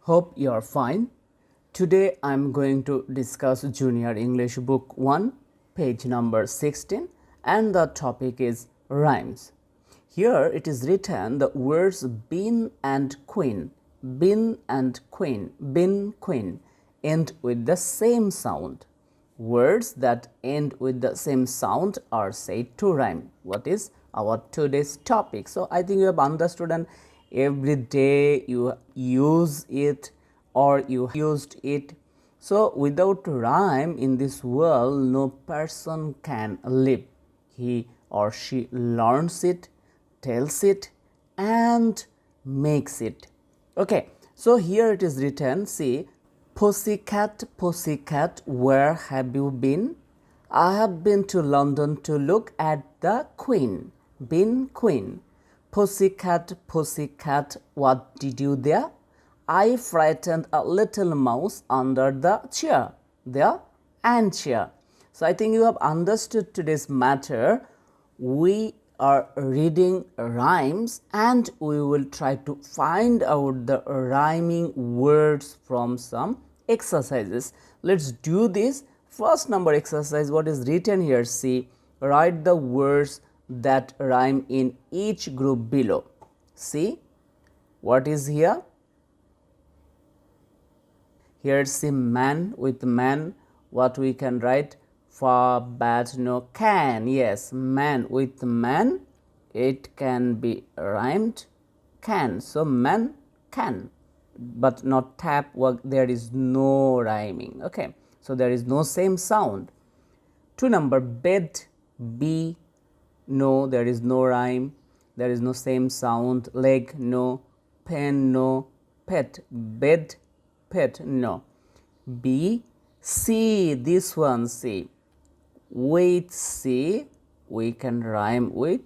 Hope you are fine. Today I am going to discuss Junior English Book 1, page number 16, and the topic is rhymes. Here it is written the words bin and queen, bin and queen, bin, queen end with the same sound. Words that end with the same sound are said to rhyme. What is our today's topic? So I think you have understood, and every day you use it or you used it. So without rhyme in this world, no person can live. He or she learns it, tells it, and makes it. Okay, so here it is written, see, pussycat, pussycat, where have you been? I have been to London to look at the Queen. Been, queen. Pussycat, pussycat, what did you there? I frightened a little mouse under the chair, the ant chair. So I think you have understood today's matter. We are reading rhymes and we will try to find out the rhyming words from some exercises. Let's do this. First number exercise, what is written here? See, write the words that rhyme in each group below. See, what is here? Here see man with man, what we can write? For, but, no, can. Yes, man with man, it can be rhymed, can. So man can, but not tap work, there is no rhyming. Okay, so there is no same sound. 2 number bed, be, no, there is no rhyme, there is no same sound. Leg, no. Pen, no. Pet, bed, pet, no. B, see, this one, see. With C, we can rhyme with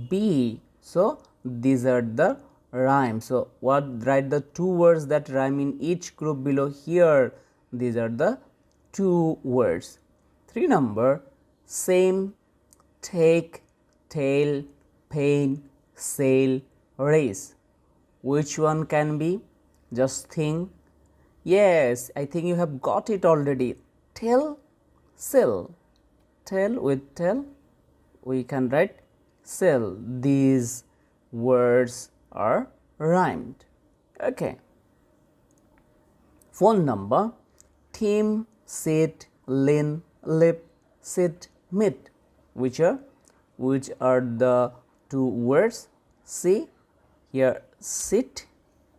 B. So these are the rhymes. So what, write the 2 words that rhyme in each group below here. These are the 2 words. 3 number, same, take, tail, pain, sail, race. Which one can be? Just think. Yes, I think you have got it already. Tell, sell. Tell with tell, we can write sell. These words are rhymed. Okay. Phone number, team, sit, lean, lip, sit, meet. Which are the 2 words? See, here sit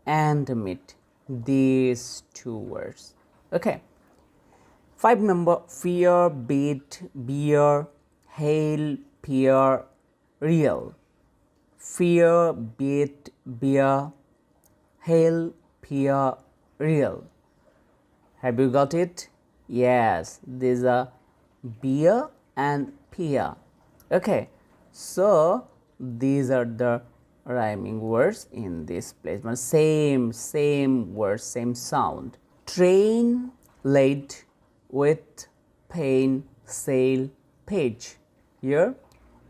and meet. These 2 words. Okay. 5 number, fear, beat, beer, hail, peer, real. Fear, beat, beer, hail, peer, real. Have you got it? Yes, these are beer and peer. Okay, so these are the rhyming words in this place. Same words, same sound. Train, late, with, pain, sail, page. Here,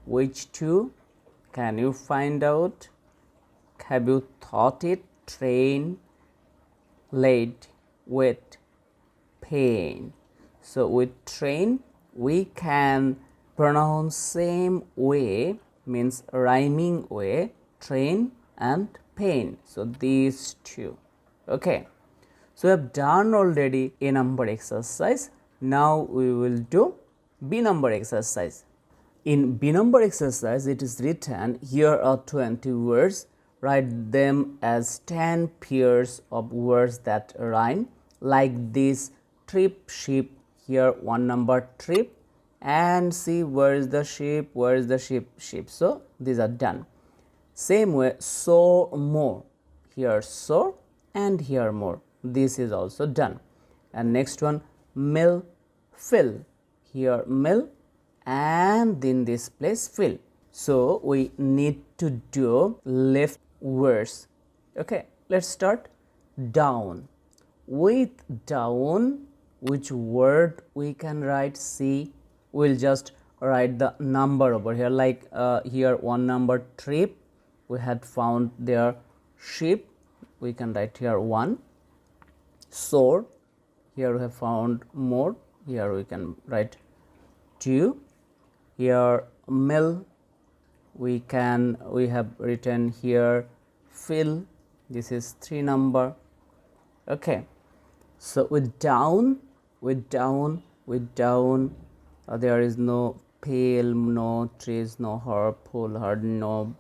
which 2 can you find out? Have you thought it? Train, late, with, pain. So with train, we can pronounce same way, means rhyming way, train and pain. So these 2. Okay. So we have done already A number exercise. Now we will do B number exercise. In B number exercise, it is written, here are 20 words. Write them as 10 pairs of words that rhyme. Like this, trip, sheep. Here 1 number trip, and see where is the sheep, where is the sheep, sheep. So these are done. Same way, soar, more. Here soar and here more. This is also done. And next one, mill, fill. Here mill, and in this place fill. So we need to do left words. Okay, let's start. Down. With down, which word we can write? See, we'll just write the number over here. Like here 1 number trip, we had found their sheep, we can write here 1. Sore, here we have found more, here we can write 2. Here mill, we have written here fill, this is 3 number. Okay, so with down, there is no pale, no trees, no herb, full hard, no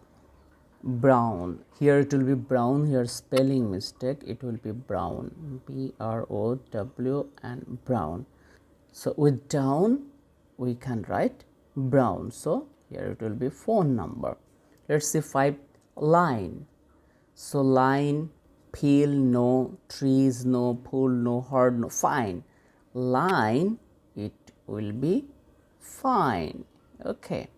brown. Here it will be brown, here spelling mistake, it will be brown, BROW and brown. So with down we can write brown, so here it will be 4 number. Let's see 5. Line, so line, peel, no, trees, no, pull, no, hard, no, fine. Line, it will be fine. Okay,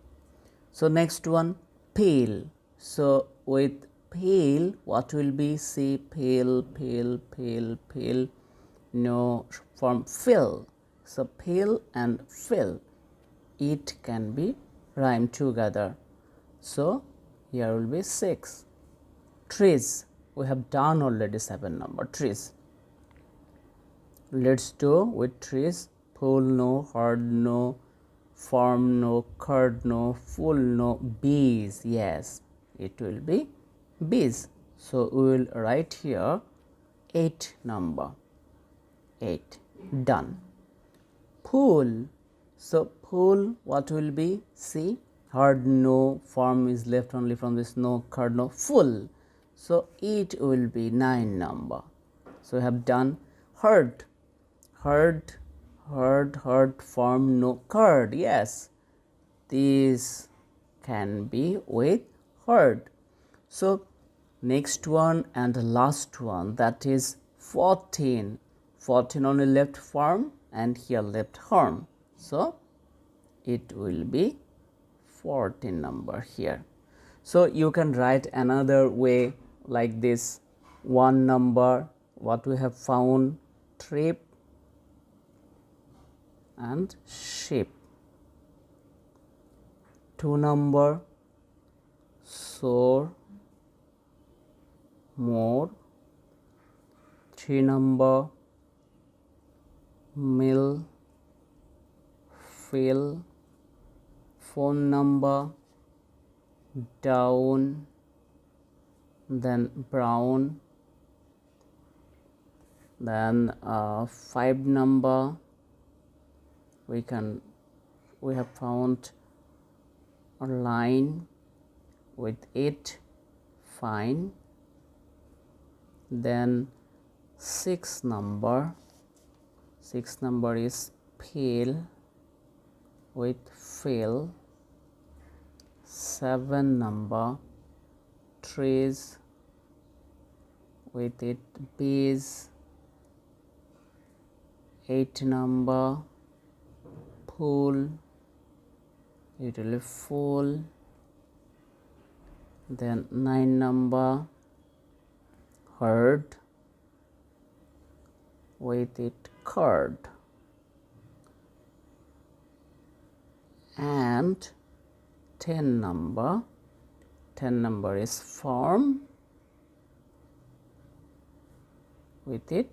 so next one, peel. So with peel, what will be? See, peel, no, from fill. So peel and fill, it can be rhymed together. So here will be 6. Trees, we have done already 7 number, trees. Let's do with trees, pull, no, hard, no, form, no, curd, no, full, no, bees. Yes, it will be bees. So we will write here 8 number, 8. Done. Pull, so pull, what will be? See, hard, no, form is left only from this, no, curd, no, full. So it will be 9 number. So we have done. Herd, form, no, curd. Yes, these can be with herd. So next one and the last one, that is 14. 14 only left form and here left harm. So it will be 14 number here. So you can write another way like this. 1 number, what we have found, trip and sheep. 2 number, sore, more. 3 number, mill, fill. 4 number, down, then brown. Then 5 number, we have found a line with it, fine. Then 6 number, is pale with fill. 7 number, trees with it, bees. 8 number, pool, it will be full. Then 9 number, herd with it, curd. And 10 number, is farm with it,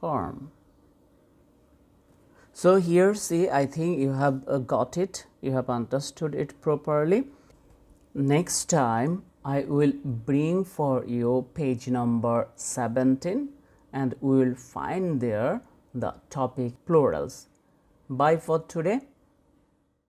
harm. So here, see, I think you have got it, you have understood it properly. Next time I will bring for you page number 17 and we will find there the topic plurals. Bye for today.